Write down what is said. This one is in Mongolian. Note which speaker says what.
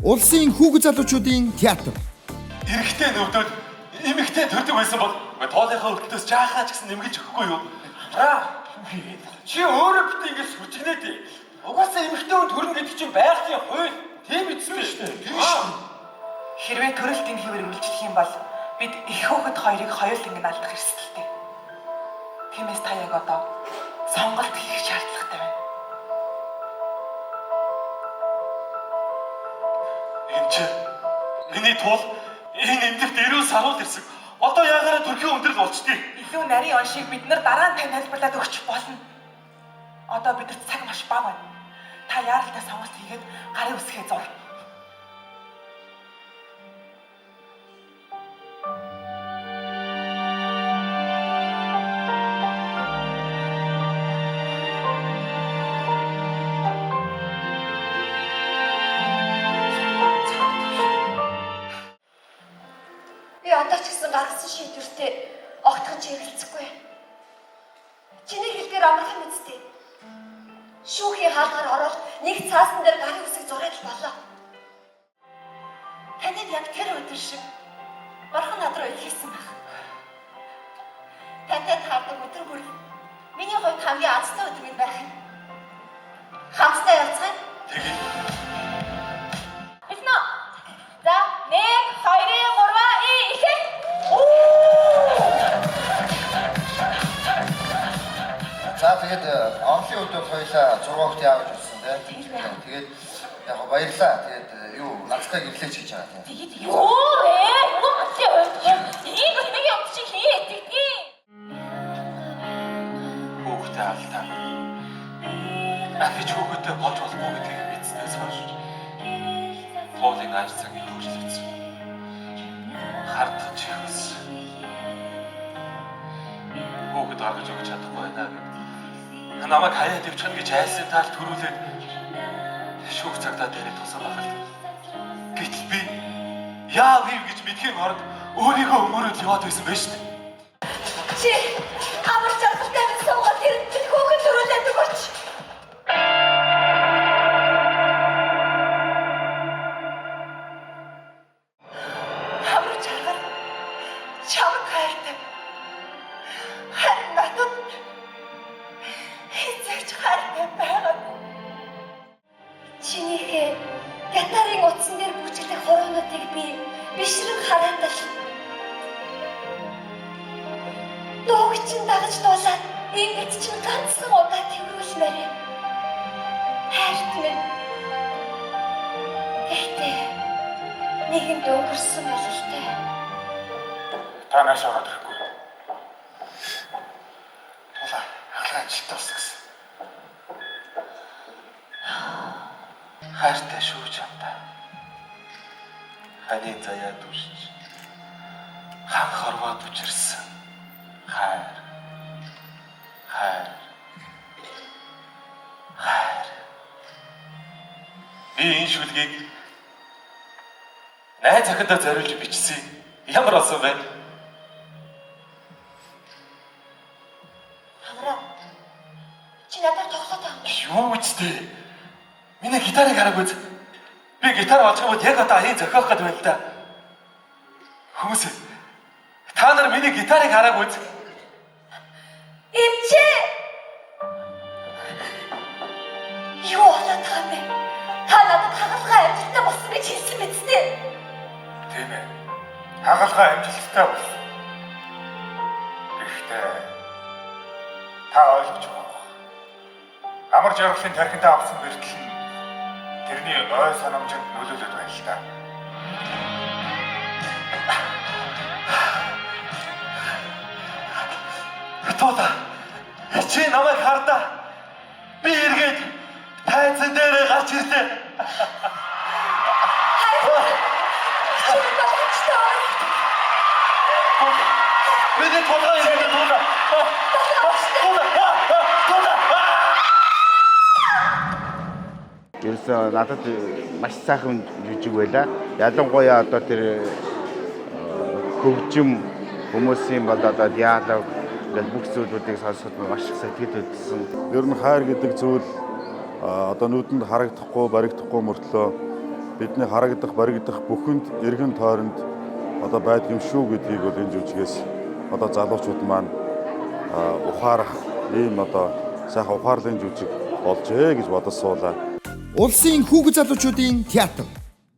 Speaker 1: Улсын хүүхэд залуучуудын театр.
Speaker 2: Эрэгтэй нөвдөд эмэгтэй төрдөг байсан бол тоолынхаа өртөөс жаахаа ч гэсэн нэмгэлж өгөхгүй юу?
Speaker 3: Чи өөрөө бит ингэж сүрчгнээд. Угаасаа эмэгтэй хүн төрн гэдэг чинь байгалийн хууль. Тийм биз дээ шүү дээ. Тийм шүү.
Speaker 4: Хэрвээ төрөлтийн хэвээр үйлчлэх юм бол бид их хүүхэд хоёрыг хоёуланг нь алдах эрсдэлтэй. Тиймээс та яг одоо сонголт хийх шаардлагатай байна.
Speaker 2: Эмчээ. Миний туул энэ эмнэлэгт 90 саруул ирсэн. Одоо яагаад төрхийн өндрөл болчтой?
Speaker 4: Илүү нарийн оншийг бид нар дараа нь тань тайлбарлаад өгч болно. Одоо бидэрт цаг маш бага байна. Та яаралтай сонголт хийгээд гарын үсгээ зур.
Speaker 5: Одоо ч гэсэн гаргасан шийдвэртэй огтхон чиглэлцэхгүй. Чиний хэлдгээр амархан үсттэй. Шүүхийн хаалгаар ороод нэг цаасан дээр гарын үсэг зураад болоо. Таныг яг тэр өдөр шиг орхон над руу илгээсэн баг. Тантай таардаг өдөр бүр миний хувьд хамгийн азтай өдөр минь байх юм. Хамтдаа явцгаая.
Speaker 2: Тэгээд
Speaker 5: Эхнэ. За 1 2 3 ихээ.
Speaker 6: За тэгээд онлын өдөр хоёлаа 6 хүүхэд явж ирсэн тийм. Тэгээд яг баярлаа. Тэгээд юу нацтай гэрлээч гэж байгаа тийм.
Speaker 5: Тэгээд юу ийм нэг юм чи хийгээд тэгтий.
Speaker 2: хүүхдээ алдаа. Ахиж хүүхдээ болж болохгүй гэдгийг мэдснээс хойш тоолын ааж цагийг хөрслөцсөн. Хардж ихс. Хүүхэд гаргаж өгч чадахгүй байна гэдэг. Намайг хаяад явчихна гэж айсан таал төрүүлээд шүүх цагтаа дээрээ тусан байгаа л. Гэтэл би яав ив гэж мэдхийн оронд өөрийгөө өмөрөд яваад байсан байж шүү дээ.
Speaker 5: Чи амар жаргалтай суугаад тэр хүүхэд төрүүлээд өгөөч. Амар жаргал чамд хайртай. Харин надад хэзээ ч хайртай байгаа. Чинийхээ ятарын утсан дээр бүжиглэх хороонуудыг би бишрэн хараадал. Дууг чинь дагаж дуулаад ингэж чинь ганцхан удаа тэрүүлмээрээ. Хайрт минь. Гэтэ нэгэн дөнгөрсөн бололтой.
Speaker 3: Та нааш ороод ирэхгүй. Тулаа хаалгаа ажилтаа бас гэсэн.
Speaker 2: Хайртай шүү чамтай. Ханы заяа түшиж хан хорвоод учирсан. Хайр. Би энэ шүлгийг найз захиндаа зориулж бичсэн. Ямар болсон бэ?
Speaker 5: Хамраа. Чи надад тоглоод байгаа юм.
Speaker 2: Юу үстэй? Миний гитарыг хараагүй. Би гитар олж аваад яг одоо аян зохиох гэдэг байна л да. Хүмүүс та нар миний гитарыг хараагүй.
Speaker 5: Эмчээ! Юу болоод байгаа юм бэ? Та надад хагалгаа амжилттай болсон гэж хэлсэн биз дээ.
Speaker 3: Тийм ээ. Хагалгаа амжилттай болсон. Гэхдээ та ойлгож байгаа. Амар жаргалын тархинтай авсан бэртэл нь тэрний ой санамжинд нөлөөлөд байна л та.
Speaker 2: Тоода. Чи намайг хардаа. Би эргээд тайзан дээр гарч ирлээ. Миний тулгаа ирээд тулгаа.
Speaker 7: Ерөөсөө надад маш сайхан жүжиг байлаа. Ялангуяа одоо тэр хөгжим хүмүүсийн бол одоо диалог ингээд бүх зүйлүүдийг сонсоход маш их сэтгэл хөдлсөн.
Speaker 8: Ер нь хайр гэдэг зүйл одоо нүдэнд харагдахгүй, баригдахгүй мөртлөө бидний харагдах, баригдах бүхэнд эргэн тойронд одоо байдаг юм шүү гэдгийг бол энэ жүжигээс одоо залуучууд маань ухаарах ийм одоо сайхан ухаарлын жүжиг болжээ гэж бодож суулаа.
Speaker 1: Улсын хүүхэд залуучуудын театр